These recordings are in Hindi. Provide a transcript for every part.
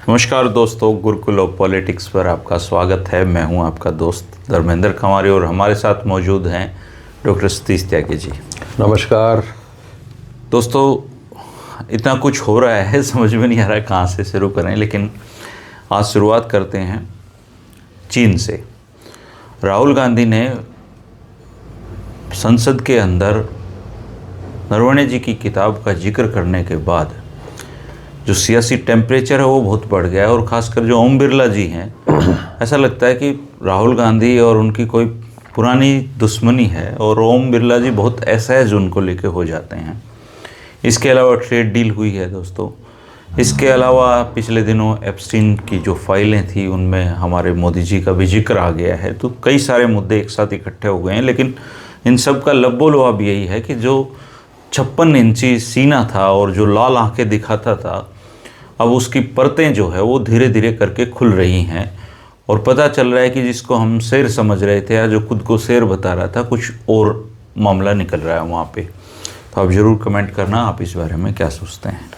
नमस्कार दोस्तों, गुरुकुल ऑफ पॉलिटिक्स पर आपका स्वागत है। मैं हूं आपका दोस्त धर्मेंद्र खंवारी और हमारे साथ मौजूद हैं डॉक्टर सतीश त्यागी जी। नमस्कार दोस्तों, इतना कुछ हो रहा है, समझ में नहीं आ रहा है कहाँ से शुरू करें, लेकिन आज शुरुआत करते हैं चीन से। राहुल गांधी ने संसद के अंदर नरवणे जी की किताब का जिक्र करने के बाद जो सियासी टेम्परेचर है वो बहुत बढ़ गया है, और ख़ासकर जो ओम बिरला जी हैं, ऐसा लगता है कि राहुल गांधी और उनकी कोई पुरानी दुश्मनी है और ओम बिरला जी बहुत असहज उनको लेके हो जाते हैं। इसके अलावा ट्रेड डील हुई है दोस्तों। इसके अलावा पिछले दिनों एप्स्टीन की जो फाइलें थी उनमें हमारे मोदी जी का भी जिक्र आ गया है। तो कई सारे मुद्दे एक साथ इकट्ठे हो गए हैं, लेकिन इन सब का लब्बो-लुआब यही है कि जो 56 इंची सीना था और जो लाल आंखें दिखाता था, अब उसकी परतें जो है वो धीरे धीरे करके खुल रही हैं, और पता चल रहा है कि जिसको हम शेर समझ रहे थे या जो खुद को शेर बता रहा था, कुछ और मामला निकल रहा है वहाँ पे। तो आप ज़रूर कमेंट करना, आप इस बारे में क्या सोचते हैं।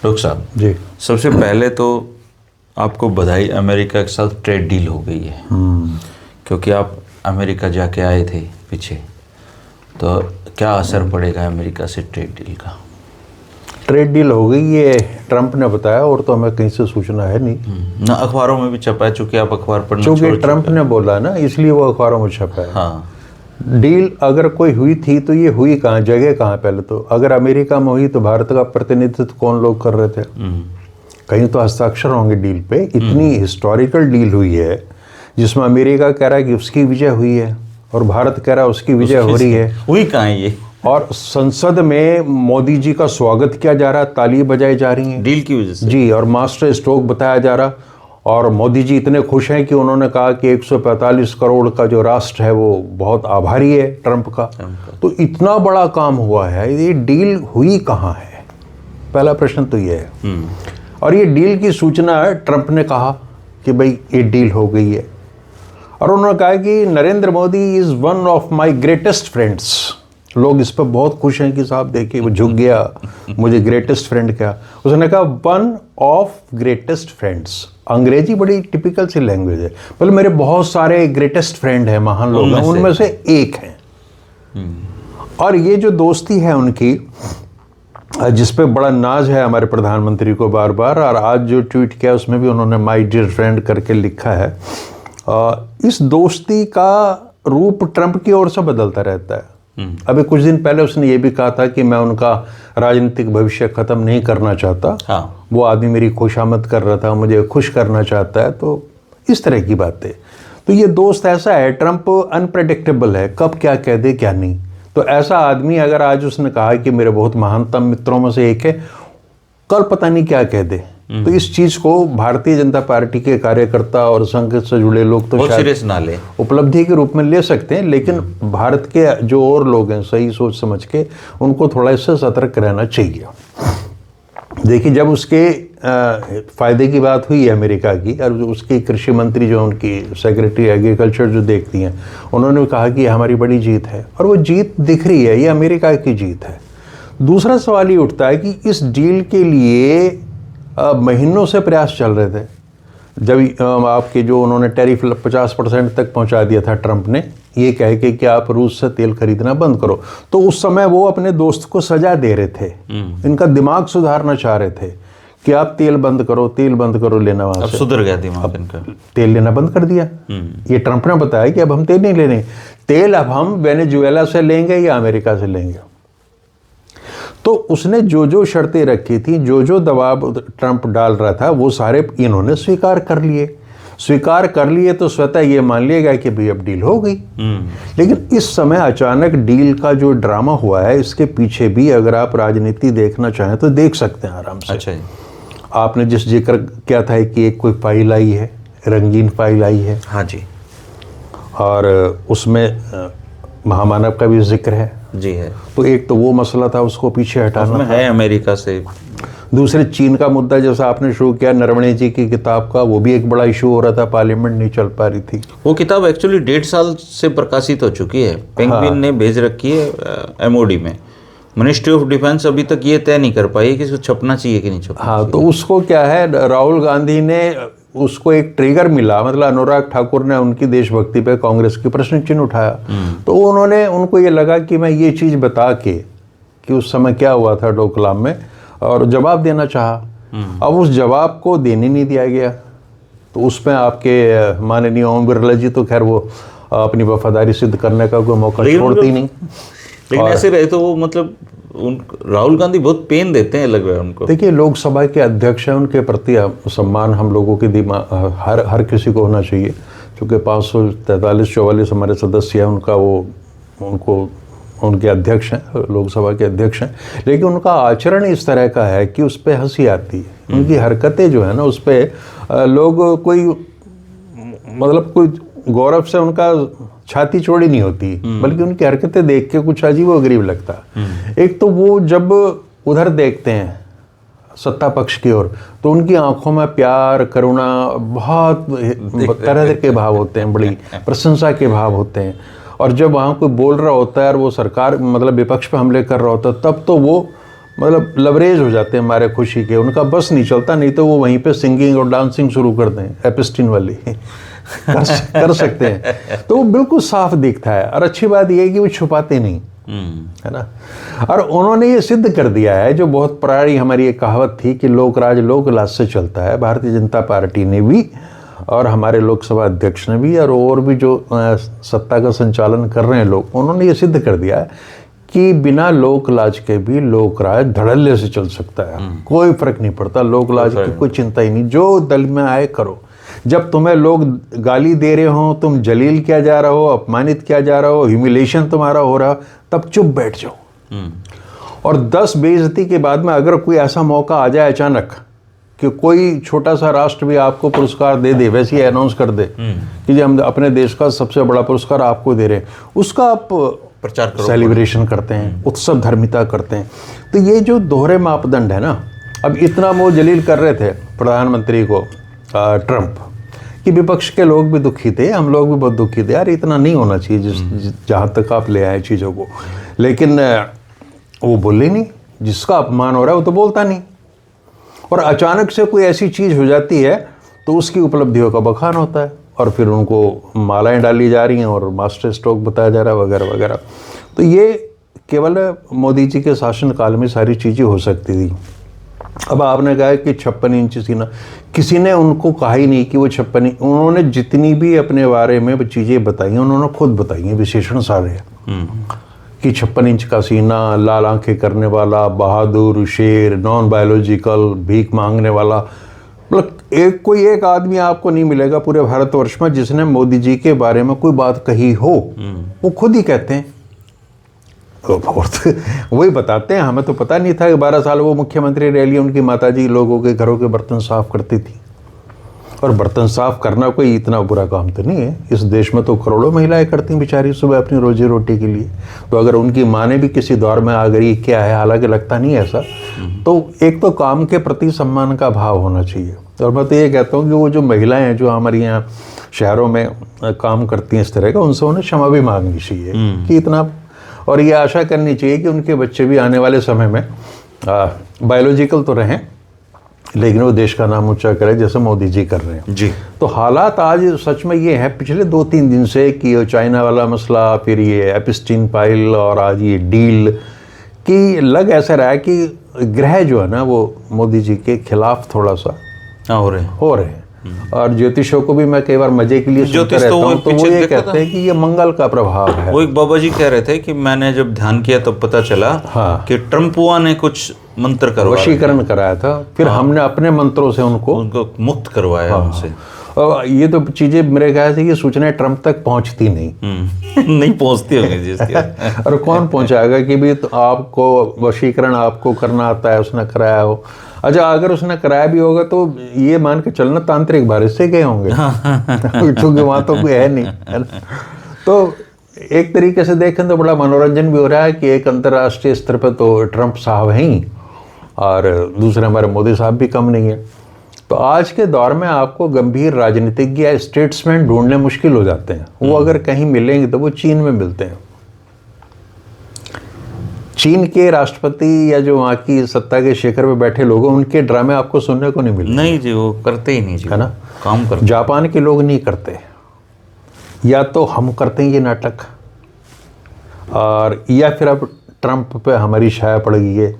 डॉक्टर साहब जी, सबसे पहले तो आपको बधाई, अमेरिका के साथ ट्रेड डील हो गई है। क्योंकि आप अमेरिका जाके आए थे पीछे, तो क्या असर पड़ेगा अमेरिका से ट्रेड डील का? ट्रेड डील हो गई, ये ट्रंप ने बताया, और तो हमें कहीं से सूचना है नहीं ना, अखबारों में भी छपा है, चूँकि आप अखबार पढ़ना चूँकि ट्रंप ने बोला ना, इसलिए वो अखबारों में छपा है। हाँ, डील अगर कोई हुई थी तो ये हुई कहाँ, जगह कहाँ? पहले तो अगर अमेरिका में हुई तो भारत का प्रतिनिधित्व कौन लोग कर रहे थे? कहीं तो हस्ताक्षर होंगे डील पे। इतनी हिस्टोरिकल डील हुई है जिसमें अमेरिका कह रहा है कि उसकी विजय हुई है और भारत कह रहा है उसकी विजय हो रही है। हुई कहाँ है ये? और संसद में मोदी जी का स्वागत किया जा रहा है, ताली बजाई जा रही है डील की वजह से जी, और मास्टर स्ट्रोक बताया जा रहा। और मोदी जी इतने खुश हैं कि उन्होंने कहा कि 145 करोड़ का जो राष्ट्र है वो बहुत आभारी है ट्रंप का। तो इतना बड़ा काम हुआ है, ये डील हुई कहाँ है? पहला प्रश्न तो ये है। और ये डील की सूचना ट्रंप ने कहा कि भाई ये डील हो गई है, और उन्होंने कहा कि Narendra Modi is one of my greatest friends. लोग इस पर बहुत खुश हैं कि साहब देखिए वो झुक गया, मुझे ग्रेटेस्ट फ्रेंड क्या। उसने कहा वन ऑफ ग्रेटेस्ट फ्रेंड्स। अंग्रेजी बड़ी टिपिकल सी लैंग्वेज है। मतलब मेरे बहुत सारे ग्रेटेस्ट फ्रेंड हैं, महान लोग हैं, उनमें से एक हैं। और ये जो दोस्ती है उनकी, जिस पे बड़ा नाज है हमारे प्रधानमंत्री को बार बार, और आज जो ट्वीट किया उसमें भी उन्होंने माय डियर फ्रेंड करके लिखा है। इस दोस्ती का रूप ट्रंप की ओर से बदलता रहता है। अभी कुछ दिन पहले उसने ये भी कहा था कि मैं उनका राजनीतिक भविष्य खत्म नहीं करना चाहता। हाँ। वो आदमी मेरी खुशामद कर रहा था, मुझे खुश करना चाहता है। तो इस तरह की बातें। तो ये दोस्त ऐसा है, ट्रंप अनप्रेडिक्टेबल है, कब क्या कह दे क्या नहीं। तो ऐसा आदमी अगर आज उसने कहा कि मेरे बहुत महानतम मित्रों में से एक है, कल पता नहीं क्या कह दे। तो इस चीज को भारतीय जनता पार्टी के कार्यकर्ता और संघ से जुड़े लोग तो सीरियस ना ले, उपलब्धि के रूप में ले सकते हैं, लेकिन भारत के जो और लोग हैं सही सोच समझ के उनको थोड़ा इससे सतर्क रहना चाहिए। देखिए, जब उसके फायदे की बात हुई अमेरिका की, और उसकी कृषि मंत्री जो उनकी सेक्रेटरी एग्रीकल्चर जो देखती हैं, उन्होंने कहा कि हमारी बड़ी जीत है, और वो जीत दिख रही है, ये अमेरिका की जीत है। दूसरा सवाल ये उठता है कि इस डील के लिए महीनों से प्रयास चल रहे थे। जब आपके जो उन्होंने टैरिफ 50% तक पहुंचा दिया था ट्रंप ने, ये कह के कि आप रूस से तेल खरीदना बंद करो, तो उस समय वो अपने दोस्त को सजा दे रहे थे। इनका दिमाग सुधारना चाह रहे थे कि आप तेल बंद करो लेना वहां से। सुधर गया दिमाग इनका, तेल लेना बंद कर दिया। ये ट्रंप ने बताया कि अब हम तेल नहीं लेने, तेल अब हम वेनेजुएला से लेंगे या अमेरिका से लेंगे। तो उसने जो जो शर्तें रखी थी, जो जो दबाव ट्रंप डाल रहा था, वो सारे इन्होंने स्वीकार कर लिए। तो स्वतः ये मान लिया गया कि भाई अब डील हो गई। लेकिन इस समय अचानक डील का जो ड्रामा हुआ है, इसके पीछे भी अगर आप राजनीति देखना चाहें तो देख सकते हैं आराम से। अच्छा, आपने जिस जिक्र किया था कि एक कोई फाइल आई है, रंगीन फाइल आई है। हाँ जी, और उसमें महामानव का भी जिक्र है जी है। तो एक तो वो मसला था, उसको पीछे हटाना है अमेरिका से। दूसरे चीन का मुद्दा, जैसा आपने शुरू किया नरवणे जी की किताब का, वो भी एक बड़ा इशू हो रहा था, पार्लियामेंट नहीं चल पा रही थी। वो किताब एक्चुअली 1.5 साल से प्रकाशित हो चुकी है, पेंगुइन ने भेज रखी है एमओडी में, मिनिस्ट्री ऑफ डिफेंस अभी तक ये तय नहीं कर पाई कि इसको छपना चाहिए कि नहीं छपना। हाँ, तो उसको क्या है, राहुल गांधी ने उसको एक ट्रिगर मिला, मतलब अनुराग ठाकुर ने उनकी देशभक्ति पे कांग्रेस की प्रश्न चिन्ह उठाया, तो उनको ये लगा कि मैं ये चीज़ बता के कि उस समय क्या हुआ था डोकलाम में, और जवाब देना चाहा। अब उस जवाब को देने नहीं दिया गया, तो उसमें आपके माननीय ओम बिरला जी तो खैर वो अपनी वफादारी सिद्ध करने का कोई मौका छोड़ती नहीं। लेकिन ऐसे रहे तो वो मतलब राहुल गांधी बहुत पेन देते हैं, लग रहा है उनको। देखिए, लोकसभा के अध्यक्ष हैं, उनके प्रति सम्मान हम लोगों के दिमाग हर किसी को होना चाहिए, क्योंकि 543-44 हमारे सदस्य हैं, उनके अध्यक्ष हैं, लोकसभा के अध्यक्ष हैं, लेकिन उनका आचरण इस तरह का है कि उस पर हंसी आती है। उनकी हरकतें जो है ना, उस पर लोग कोई गौरव से उनका छाती चौड़ी नहीं होती, बल्कि उनकी हरकतें देख के कुछ अजीब व गरीब लगता है। एक तो वो जब उधर देखते हैं सत्ता पक्ष की ओर, तो उनकी आंखों में प्यार, करुणा, बहुत तरह के भाव होते हैं, बड़ी प्रशंसा के भाव होते हैं। और जब वहाँ कोई बोल रहा होता है और वो सरकार मतलब विपक्ष पे हमले कर रहा होता है, तब तो वो मतलब लवरेज हो जाते हैं हमारे खुशी के, उनका बस नहीं चलता, नहीं तो वो वहीं पे सिंगिंग और डांसिंग शुरू कर दें, एपिस्टिन वाली कर सकते हैं। तो वो बिल्कुल साफ दिखता है, और अच्छी बात यह है कि वो छुपाते नहीं, है ना। और उन्होंने ये सिद्ध कर दिया है, जो बहुत पुरानी हमारी एक कहावत थी कि लोकराज लोकलाज से चलता है, भारतीय जनता पार्टी ने भी और हमारे लोकसभा अध्यक्ष ने भी और भी जो सत्ता का संचालन कर रहे हैं लोग, उन्होंने ये सिद्ध कर दिया है कि बिना लोकलाज के भी लोकराज धड़ल्ले से चल सकता है। कोई फर्क नहीं पड़ता, लोकलाज की कोई चिंता ही नहीं, जो दल में आए करो। जब तुम्हें लोग गाली दे रहे हो, तुम जलील किया जा रहा हो, अपमानित किया जा रहा हो, ह्यूमिलेशन तुम्हारा हो रहा, तब चुप बैठ जाओ। और 10 बेइज्जती के बाद में अगर कोई ऐसा मौका आ जाए अचानक कि कोई छोटा सा राष्ट्र भी आपको पुरस्कार दे दे, वैसे ही अनाउंस कर दे कि जी हम अपने देश का सबसे बड़ा पुरस्कार आपको दे रहे हैं, उसका आप प्रचार करो, सेलिब्रेशन करते हैं, उत्सव धर्मिता करते हैं। तो ये जो दोहरे मापदंड है ना, अब इतना वो जलील कर रहे थे प्रधानमंत्री को ट्रंप, कि विपक्ष के लोग भी दुखी थे, हम लोग भी बहुत दुखी थे, यार इतना नहीं होना चाहिए जहाँ तक आप ले आए चीज़ों को। लेकिन वो बोले नहीं, जिसका अपमान हो रहा है वो तो बोलता नहीं। और अचानक से कोई ऐसी चीज़ हो जाती है तो उसकी उपलब्धियों का बखान होता है, और फिर उनको मालाएं डाली जा रही हैं और मास्टर स्ट्रोक बताया जा रहा है वगैरह वगैरह। तो ये केवल मोदी जी के शासनकाल में सारी चीज़ें हो सकती थी। अब आपने कहा कि 56 इंच सीना, किसी ने उनको कहा ही नहीं कि वो 56, उन्होंने जितनी भी अपने बारे में चीज़ें बताई हैं उन्होंने खुद बताई हैं, विशेषण सारे कि 56 इंच का सीना, लाल आंखें करने वाला, बहादुर, शेर, नॉन बायोलॉजिकल, भीख मांगने वाला। मतलब कोई एक आदमी आपको नहीं मिलेगा पूरे भारतवर्ष में जिसने मोदी जी के बारे में कोई बात कही हो। वो खुद ही कहते हैं, वही बताते हैं, हमें तो पता नहीं था कि 12 साल वो मुख्यमंत्री रह लिए, उनकी माताजी लोगों के घरों के बर्तन साफ करती थी। और बर्तन साफ करना कोई इतना बुरा काम तो नहीं है, इस देश में तो करोड़ों महिलाएं करती हैं बेचारी सुबह अपनी रोजी रोटी के लिए। तो अगर उनकी माँ ने भी किसी दौर में आ गई, क्या है, हालांकि लगता नहीं ऐसा, तो एक तो काम के प्रति सम्मान का भाव होना चाहिए। और मैं तो ये कहता हूँ कि वो जो महिलाएं हैं जो हमारे यहाँ शहरों में काम करती हैं इस तरह का, उनसे उन्हें क्षमा भी मांगनी चाहिए कि इतना, और ये आशा करनी चाहिए कि उनके बच्चे भी आने वाले समय में बायोलॉजिकल तो रहें, लेकिन वो देश का नाम ऊंचा करे जैसे मोदी जी कर रहे हैं जी। तो हालात आज सच में ये है पिछले 2-3 दिन से कि चाइना वाला मसला, फिर ये एपिस्टीन फाइल, और आज ये डील कि लग ऐसा रहा है कि ग्रह जो है ना वो मोदी जी के खिलाफ थोड़ा सा हो रहे हैं। और ज्योतिषों को भी मैं कई बार मजे के लिए सुनता रहता हूँ, तो वो ये कहते हैं कि ये मंगल का प्रभाव है। वो एक बाबा जी कह रहे थे कि मैंने जब ध्यान किया तब पता चला कि ट्रम्पुआ ने कुछ मंत्र करवाया, वशीकरण कराया था, फिर हमने अपने मंत्रों से उनको मुक्त करवाया उनसे। और ये तो चीजें मेरे ख्याल से ये सूचनाएं ट्रंप तक पहुंचती नहीं नहीं पहुंचती होंगी जिसके और कौन पहुंचाएगा कि भी तो आपको वशीकरण आपको करना आता है, उसने कराया हो। अच्छा, अगर उसने कराया भी होगा तो ये मान के चलना तांत्रिक भारत से गए होंगे क्योंकि वहां तो कोई है नहीं, है ना। तो एक तरीके से देखें तो बड़ा मनोरंजन भी हो रहा है कि एक अंतर्राष्ट्रीय स्तर पर तो ट्रंप साहब हैं ही, और दूसरे हमारे मोदी साहब भी कम नहीं है। तो आज के दौर में आपको गंभीर राजनीतिज्ञ या स्टेट्समैन ढूंढने मुश्किल हो जाते हैं। वो अगर कहीं मिलेंगे तो वो चीन में मिलते हैं। चीन के राष्ट्रपति या जो वहाँ की सत्ता के शिखर पे बैठे लोग हैं, उनके ड्रामे आपको सुनने को नहीं मिले। नहीं जी, वो करते ही नहीं जी, है ना, काम करते। जापान के लोग नहीं करते, या तो हम करते हैं ये नाटक, और या फिर अब ट्रंप पे हमारी छाया पड़ गई है।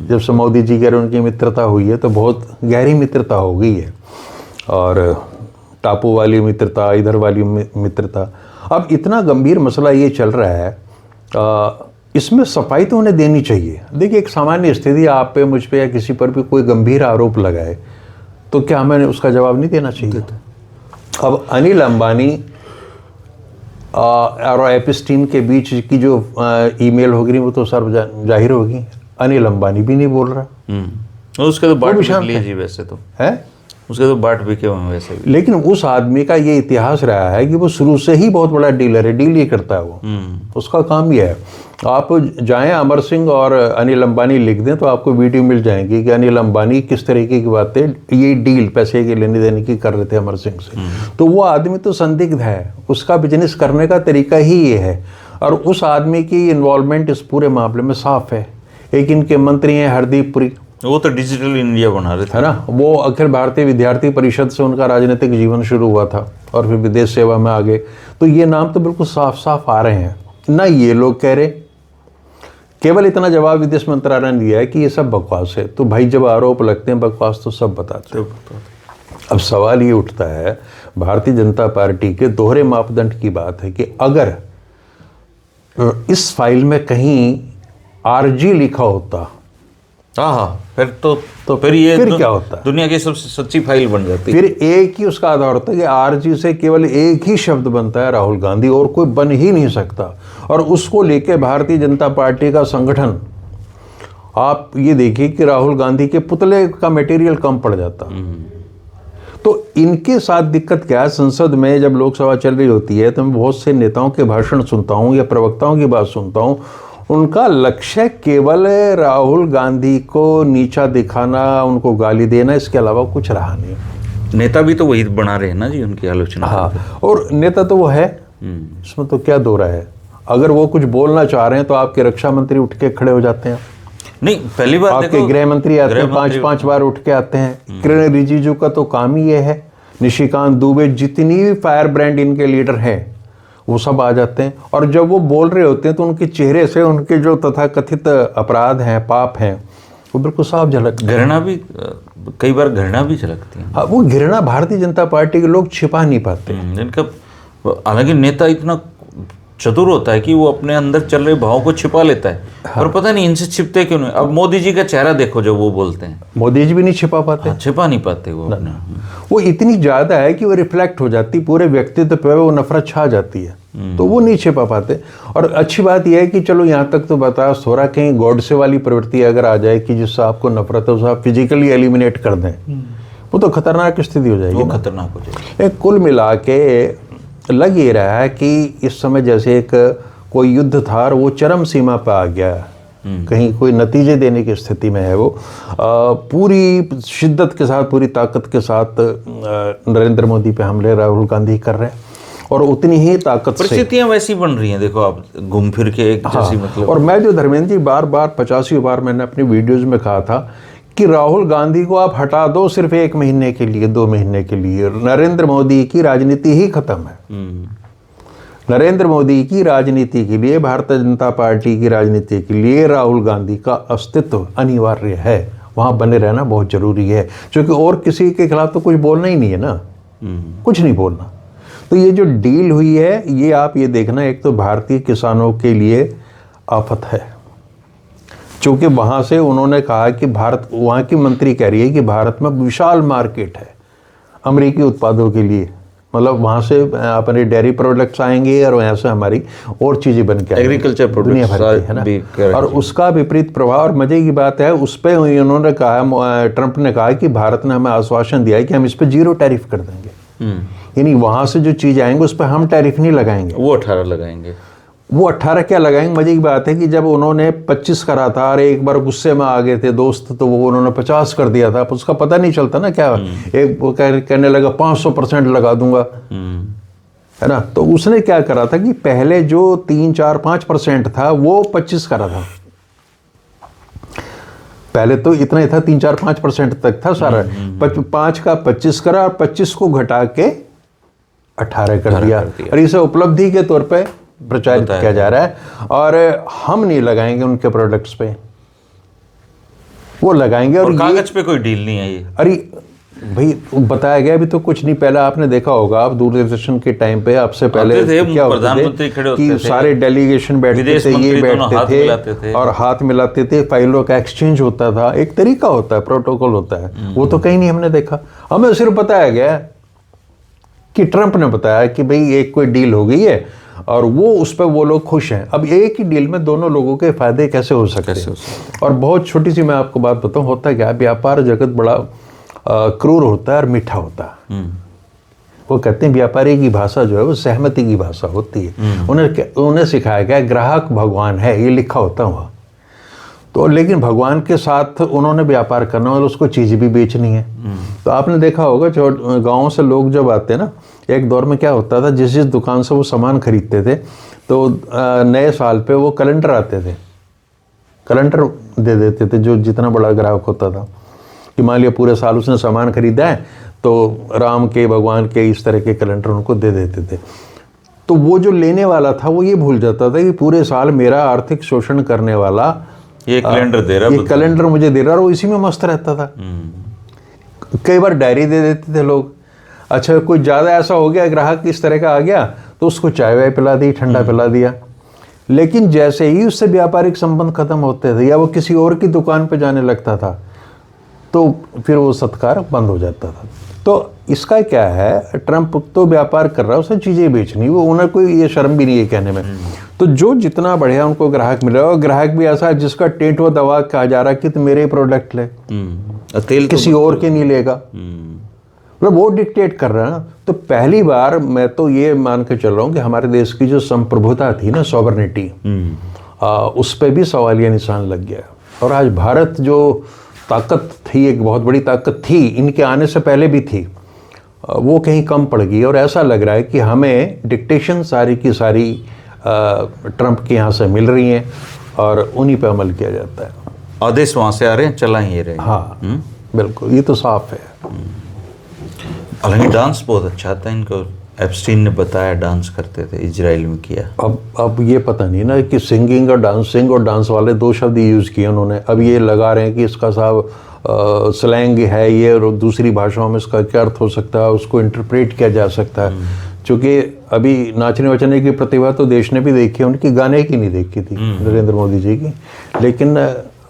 जब से मोदी जी के उनकी मित्रता हुई है तो बहुत गहरी मित्रता हो गई है, और टापू वाली मित्रता, इधर वाली मित्रता। अब इतना गंभीर मसला ये चल रहा है, इसमें सफाई तो उन्हें देनी चाहिए। देखिए, एक सामान्य स्थिति आप पे, मुझ पे या किसी पर भी कोई गंभीर आरोप लगाए तो क्या हमें उसका जवाब नहीं देना चाहिए? अब अनिल अंबानी और एपिस्टीन के बीच की जो ईमेल होगी वो तो जाहिर होगी। अनिल अंबानी भी नहीं बोल रहा। उसके तो बाट बिक लिए जी, वैसे तो है, उसके तो बाट बिके हुए वैसे भी। लेकिन उस आदमी का ये इतिहास रहा है कि वो शुरू से ही बहुत बड़ा डीलर है, डील ही करता है वो। उसका काम ये है। आप जाएं अमर सिंह और अनिल अंबानी लिख दें तो आपको वीडियो मिल जाएगी कि अनिल अंबानी किस तरीके की बातें ये डील पैसे के लेने देने की कर रहे थे अमर सिंह से। तो वो आदमी तो संदिग्ध है, उसका बिजनेस करने का तरीका ही ये है, और उस आदमी की इन्वॉल्वमेंट इस पूरे मामले में साफ है। एक इनके मंत्री हैं हरदीप पुरी, वो तो डिजिटल इंडिया बना रहे थे, है ना। वो अखिल भारतीय विद्यार्थी परिषद से उनका राजनीतिक जीवन शुरू हुआ था और फिर विदेश सेवा में आ गए। तो ये नाम तो बिल्कुल साफ साफ आ रहे हैं ना। ये लोग कह रहे, केवल इतना जवाब विदेश मंत्रालय ने दिया है कि ये सब बकवास है। तो भाई, जब आरोप लगते हैं बकवास तो सब बताते हैं। अब सवाल ये उठता है, भारतीय जनता पार्टी के दोहरे मापदंड की बात है कि अगर इस फाइल में कहीं आरजी लिखा होता, हाँ, फिर तो फिर ये फिर क्या होता है? दुनिया की सबसे सच्ची फाइल बन जाती। फिर एक ही उसका आधार होता है कि आरजी से केवल एक ही शब्द बनता है, राहुल गांधी, और कोई बन ही नहीं सकता। और उसको लेके भारतीय जनता पार्टी का संगठन, आप ये देखिए कि राहुल गांधी के पुतले का मटेरियल कम पड़ जाता। तो इनके साथ दिक्कत क्या है, संसद में जब लोकसभा चल रही होती है तो मैं बहुत से नेताओं के भाषण सुनता हूँ या प्रवक्ताओं की बात सुनता हूँ, उनका लक्ष्य केवल राहुल गांधी को नीचा दिखाना, उनको गाली देना, इसके अलावा कुछ रहा नहीं। नेता भी तो वही बना रहे हैं ना जी, उनकी आलोचना। हाँ, और नेता तो वो है, इसमें तो क्या दो रहा है। अगर वो कुछ बोलना चाह रहे हैं तो आपके रक्षा मंत्री उठ के खड़े हो जाते हैं। नहीं, पहली बार आपके गृह मंत्री आते हैं, 5-5 बार उठ के आते हैं। किरण रिजिजू का तो काम ही ये है, निशिकांत दुबे, जितनी भी फायर ब्रांड इनके लीडर हैं वो सब आ जाते हैं। और जब वो बोल रहे होते हैं तो उनके चेहरे से उनके जो तथाकथित अपराध हैं, पाप हैं, वो बिल्कुल साफ झलकते हैं। घृणा भी, कई बार घृणा भी झलकती है। हाँ, वो घृणा भारतीय जनता पार्टी के लोग छिपा नहीं पाते। इनका हालांकि नेता इतना चतुर होता है कि वो अपने अंदर चल रहे भाव को छिपा लेता है। हाँ। और पता नहीं इनसे छिपते क्यों नहीं। अब मोदी जी का चेहरा देखो, जब वो बोलते हैं, मोदी जी भी नहीं छिपा पाते। हाँ, छिपा नहीं पाते वो अपने। वो इतनी ज्यादा है कि वो रिफ्लेक्ट हो जाती, पूरे व्यक्तित्व पे वो नफरत छा जाती है, तो वो नहीं छिपा पाते। और अच्छी बात यह है कि चलो यहाँ तक तो बर्दाश्त हो रहा, कहीं गॉडसे वाली प्रवृत्ति अगर आ जाए कि जिससे आपको नफरत है उसे आप फिजिकली एलिमिनेट कर दें, वो तो खतरनाक स्थिति हो जाएगी। वो खतरनाक हो जाएगी। कुल मिला के लग ये रहा है कि इस समय जैसे एक कोई युद्ध था और वो चरम सीमा पर आ गया, कहीं कोई नतीजे देने की स्थिति में है। वो पूरी शिद्दत के साथ, पूरी ताकत के साथ नरेंद्र मोदी पे हमले राहुल गांधी कर रहे हैं, और उतनी ही ताकत से परिस्थितियां वैसी बन रही हैं। देखो आप, घूम फिर के एक जैसी, मतलब। और मैं जो धर्मेंद्र जी बार 85 बार मैंने अपनी वीडियोज में कहा था कि राहुल गांधी को आप हटा दो सिर्फ 1 महीने के लिए, 2 महीने के लिए, नरेंद्र मोदी की राजनीति ही खत्म है। नरेंद्र मोदी की राजनीति के लिए, भारतीय जनता पार्टी की राजनीति के लिए राहुल गांधी का अस्तित्व अनिवार्य है। वहाँ बने रहना बहुत जरूरी है, क्योंकि और किसी के खिलाफ तो कुछ बोलना ही नहीं है ना, कुछ नहीं बोलना। तो ये जो डील हुई है, ये आप ये देखना, एक तो भारतीय किसानों के लिए आफत है, क्योंकि वहाँ से उन्होंने कहा कि भारत, वहाँ की मंत्री कह रही है कि भारत में विशाल मार्केट है अमेरिकी उत्पादों के लिए। मतलब वहाँ से अपने डेयरी प्रोडक्ट्स आएंगे और वहाँ से हमारी और चीज़ें बन के एग्रीकल्चर दुनिया भर की, है ना। और उसका विपरीत प्रभाव, और मजे की बात है, उस पर उन्होंने कहा, ट्रंप ने कहा कि भारत ने हमें आश्वासन दिया है कि हम इस पर 0 टैरिफ कर देंगे। यानी वहाँ से जो चीज़ आएंगे उस पर हम टैरिफ नहीं लगाएंगे, वो 18 लगाएंगे। वो 18 क्या लगाएंगे। मजे की बात है कि जब उन्होंने 25 करा था और एक बार गुस्से में आ गए थे दोस्त, तो वो उन्होंने 50 कर दिया था। उसका पता नहीं चलता ना क्या, एक वो कहने लगा 500% लगा दूंगा, है ना। तो उसने क्या करा था कि पहले जो 3, 4, 5% था वो 25 करा था, पहले तो इतना ही था, 3-4-5% तक था सारा। 5 का 25 करा और 25 को घटा के 18 कर दिया। और इसे उपलब्धि के तौर पे प्रचारित किया जा रहा है। और हम नहीं लगाएंगे उनके प्रोडक्ट्स पे, वो लगाएंगे। और कागज पे कोई डील नहीं है ये। अरे भाई बताया गया अभी तो कुछ नहीं। पहले आपने देखा होगा, आप दूरदर्शन के टाइम पे आपसे पहले क्या प्रधानमंत्री खड़े होते कि सारे डेलीगेशन बैठते थे, ये बैठते थे और हाथ मिलाते थे, फाइलों का एक्सचेंज होता था। एक तरीका होता है, प्रोटोकॉल होता है, वो तो कहीं नहीं हमने देखा। हमें सिर्फ बताया गया कि ट्रंप ने बताया कि भाई एक कोई डील हो गई है और वो उस पर वो लोग खुश हैं। अब एक ही डील में दोनों लोगों के फायदे कैसे हो सकते हैं? और बहुत छोटी सी मैं आपको बात बताऊं, होता क्या है, व्यापार जगत बड़ा क्रूर होता है और मीठा होता है। वो कहते हैं व्यापारी की भाषा जो है वो सहमति की भाषा होती है। उन्हें सिखाया गया ग्राहक भगवान है, ये लिखा होता हुआ। तो लेकिन भगवान के साथ उन्होंने व्यापार करना और उसको चीज़ भी बेचनी है। तो आपने देखा होगा जो गाँव से लोग जब आते हैं ना, एक दौर में क्या होता था, जिस जिस दुकान से वो सामान खरीदते थे तो नए साल पे वो कैलेंडर आते थे, कैलेंडर दे देते थे जो जितना बड़ा ग्राहक होता था, कि मान लिया पूरे साल उसने सामान खरीदा है तो राम के, भगवान के, इस तरह के कैलेंडर उनको दे देते थे। तो वो जो लेने वाला था वो ये भूल जाता था कि पूरे साल मेरा आर्थिक शोषण करने वाला ये कैलेंडर दे रहा, ये कैलेंडर मुझे दे रहा, और वो इसी में मस्त रहता था। कई बार डायरी दे देते थे लोग। अच्छा, कोई ज़्यादा ऐसा हो गया, ग्राहक इस तरह का आ गया तो उसको चाय वाय पिला दी, ठंडा पिला दिया। लेकिन जैसे ही उससे व्यापारिक संबंध खत्म होते थे या वो किसी और की दुकान पर जाने लगता था तो फिर वो सत्कार बंद हो जाता था। तो इसका क्या है, ट्रंप तो व्यापार कर रहा है, उसे चीज़ें बेचनी, वो उन्हें कोई ये शर्म भी नहीं है कहने में। तो जो जितना बढ़िया उनको ग्राहक मिला, और ग्राहक भी ऐसा है जिसका टेंट व दवा कहा जा रहा है कि तो मेरे प्रोडक्ट ले, तेल किसी और के नहीं लेगा, मतलब वो डिक्टेट कर रहा है ना। तो पहली बार मैं तो ये मान के चल रहा हूँ कि हमारे देश की जो संप्रभुता थी ना, सॉवरेनिटी, उस पर भी सवालिया निशान लग गया। और आज भारत जो ताकत थी, एक बहुत बड़ी ताकत थी, इनके आने से पहले भी थी, वो कहीं कम पड़ गई। और ऐसा लग रहा है कि हमें डिक्टेशन सारी की सारी ट्रंप के यहाँ से मिल रही हैं और उन्हीं पे अमल किया जाता है। आदेश वहाँ से आ रहे हैं, चला ही रहे हैं। हाँ बिल्कुल, ये तो साफ है। हालांकि डांस बहुत अच्छा था इनको, एप्स्टीन ने बताया डांस करते थे, इजराइल में किया। अब ये पता नहीं ना कि सिंगिंग और डांस वाले दो शब्द यूज़ किए उन्होंने। अब ये लगा रहे हैं कि इसका साहब स्लैंग है ये, और दूसरी भाषाओं में इसका क्या अर्थ हो सकता है, उसको इंटरप्रेट किया जा सकता है। क्योंकि अभी नाचने वचने की प्रतिभा तो देश ने भी देखी है, उनकी गाने की नहीं देखी थी नरेंद्र मोदी जी की। लेकिन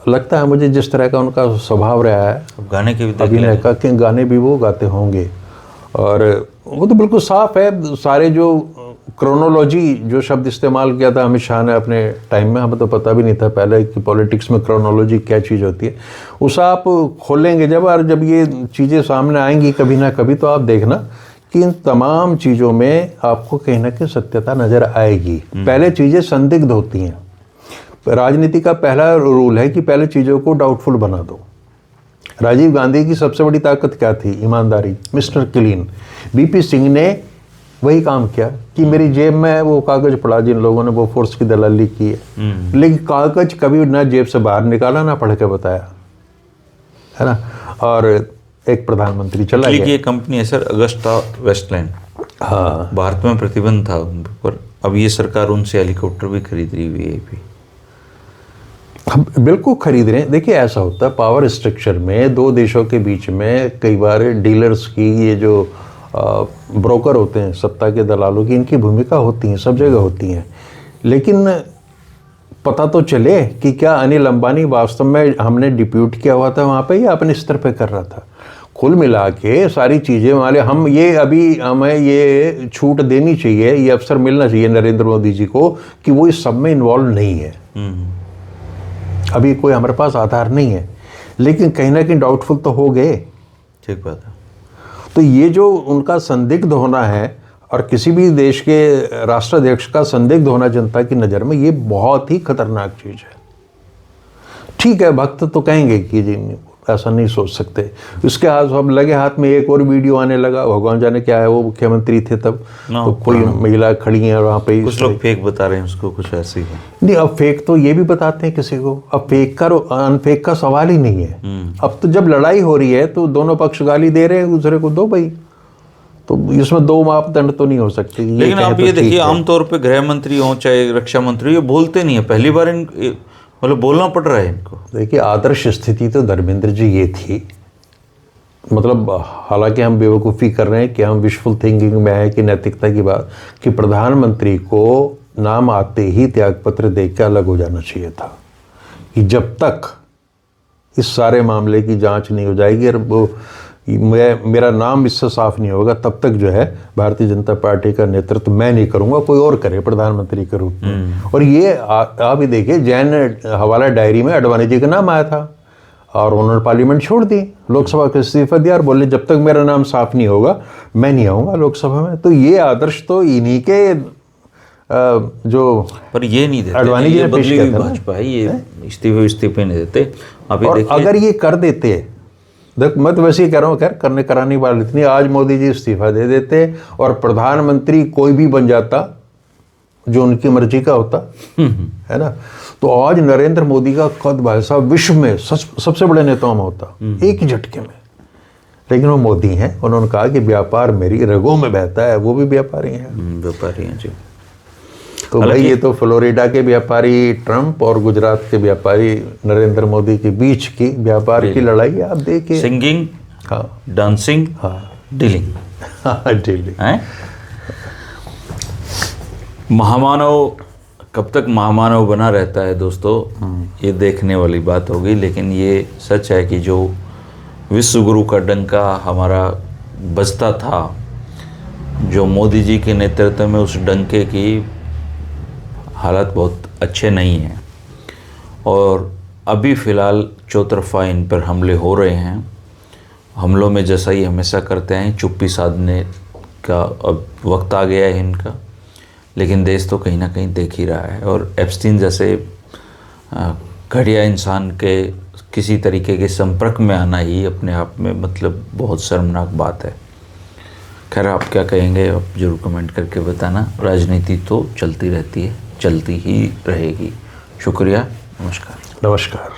लगता है मुझे जिस तरह का उनका स्वभाव रहा है गाने के भी अभिनय का, कि गाने भी वो गाते होंगे। और वो तो बिल्कुल साफ है। सारे जो क्रोनोलॉजी जो शब्द इस्तेमाल किया था अमित शाह ने अपने टाइम में, हमें तो पता भी नहीं था पहले कि पॉलिटिक्स में क्रोनोलॉजी क्या चीज़ होती है। उसे आप खोलेंगे जब, और जब ये चीज़ें सामने आएंगी कभी ना कभी, तो आप देखना कि इन तमाम चीज़ों में आपको कहीं ना कहीं सत्यता नज़र आएगी। पहले चीज़ें संदिग्ध होती हैं। राजनीति का पहला रूल है कि पहले चीज़ों को डाउटफुल बना दो। राजीव गांधी की सबसे बड़ी ताकत क्या थी? ईमानदारी, मिस्टर क्लीन। बीपी सिंह ने वही काम किया कि मेरी जेब में वो कागज पड़ा जिन लोगों ने वो फोर्स की दलाली की है, लेकिन कागज कभी ना जेब से बाहर निकाला ना पढ़ के बताया, है ना। और एक प्रधानमंत्री चला गया। ये कंपनी है सर, अगस्टा वेस्टलैंड। हाँ, भारत में प्रतिबंध था उन पर, अब ये सरकार उनसे हेलीकॉप्टर भी खरीद रही हुई है। हम बिल्कुल खरीद रहे हैं। देखिए ऐसा होता है पावर स्ट्रक्चर में, दो देशों के बीच में कई बार डीलर्स की, ये जो ब्रोकर होते हैं, सत्ता के दलालों की, इनकी भूमिका होती है, सब जगह होती हैं। लेकिन पता तो चले कि क्या अनिल अंबानी वास्तव में हमने डिप्यूट किया हुआ था वहाँ पे या अपने स्तर पे कर रहा था। कुल मिला के सारी चीज़ें वाले हम ये, अभी हमें ये छूट देनी चाहिए, ये अवसर मिलना चाहिए नरेंद्र मोदी जी को कि वो इस सब में इन्वॉल्व नहीं है। अभी कोई हमारे पास आधार नहीं है, लेकिन कहीं ना कहीं डाउटफुल तो हो गए। ठीक बात है। तो ये जो उनका संदिग्ध होना है, और किसी भी देश के राष्ट्राध्यक्ष का संदिग्ध होना जनता की नज़र में, ये बहुत ही खतरनाक चीज़ है। ठीक है, भक्त तो कहेंगे कि जी ऐसा नहीं सोच सकते। उसके हाथ अब लगे हाथ में एक और वीडियो आने लगा, भगवान जाने क्या है, वो मुख्यमंत्री थे तब, तो कोई महिला खड़ी है वहाँ पे, कुछ लोग फेक बता रहे हैं उसको, कुछ ऐसे ही है। नहीं, अब फेक तो ये भी बताते हैं किसी को, अब फेक का अनफेक का सवाल ही नहीं है। अब तो जब लड़ाई हो रही है तो दोनों पक्ष गाली दे रहे हैं दूसरे को, दो भाई, तो इसमें दो मापदंड तो नहीं हो सकते। लेकिन आप ये देखिए, आमतौर पे गृह मंत्री हो चाहे रक्षा मंत्री, ये बोलते नहीं है, पहली बार मतलब बोलना पड़ रहा है इनको। देखिए, आदर्श स्थिति तो धर्मेंद्र जी ये थी, मतलब हालांकि हम बेवकूफ़ी कर रहे हैं कि हम विशफुल थिंकिंग में है कि नैतिकता की बात, कि प्रधानमंत्री को नाम आते ही त्यागपत्र देख के अलग हो जाना चाहिए था, कि जब तक इस सारे मामले की जांच नहीं हो जाएगी और वो मेरा नाम इससे साफ नहीं होगा, तब तक जो है भारतीय जनता पार्टी का नेतृत्व मैं नहीं करूंगा, कोई और करे प्रधानमंत्री के रूप में। और ये आप भी देखिए, जैन हवाला डायरी में अडवाणी जी का नाम आया था और उन्होंने पार्लियामेंट छोड़ दी, लोकसभा का इस्तीफा दिया और बोले जब तक मेरा नाम साफ नहीं होगा मैं नहीं आऊँगा लोकसभा में। तो ये आदर्श तो इन्हीं के जो, पर ये नहीं देते, अडवाणी जी ने पेश किया था भाजपा है, ये इस्तीफे नहीं देते। आप ये देखिए, अगर ये कर देते, देख मैं तो वैसे ही कह रहा हूँ, खैर कराने वाली इतनी, आज मोदी जी इस्तीफा दे देते और प्रधानमंत्री कोई भी बन जाता जो उनकी मर्जी का होता, है ना, तो आज नरेंद्र मोदी का कद भाई साहब विश्व में सबसे बड़े नेताओं में होता, एक ही झटके में। लेकिन वो मोदी हैं, उन्होंने कहा कि व्यापार मेरी रगों में बहता है, वो भी व्यापारी हैं। व्यापारी हैं जी। तो भाई ये तो फ्लोरिडा के व्यापारी ट्रंप और गुजरात के व्यापारी नरेंद्र मोदी के बीच की व्यापार की लड़ाई आप देखिए। सिंगिंग, हाँ, डांसिंग, हाँ, डीलिंग, हाँ, डीलिंग हैं। महामानव कब तक महामानव बना रहता है दोस्तों, ये देखने वाली बात होगी। लेकिन ये सच है कि जो विश्व गुरु का डंका हमारा बजता था, जो मोदी जी के नेतृत्व में, उस डंके की हालत बहुत अच्छे नहीं हैं। और अभी फ़िलहाल चौतरफा इन पर हमले हो रहे हैं। हमलों में जैसा ही हमेशा करते हैं, चुप्पी साधने का अब वक्त आ गया है इनका। लेकिन देश तो कहीं ना कहीं देख ही रहा है। और एप्स्टीन जैसे घटिया इंसान के किसी तरीके के संपर्क में आना ही अपने आप में मतलब बहुत शर्मनाक बात है। खैर, आप क्या कहेंगे आप जरूर कमेंट करके बताना। राजनीति तो चलती रहती है, चलती ही रहेगी। शुक्रिया, नमस्कार। नमस्कार।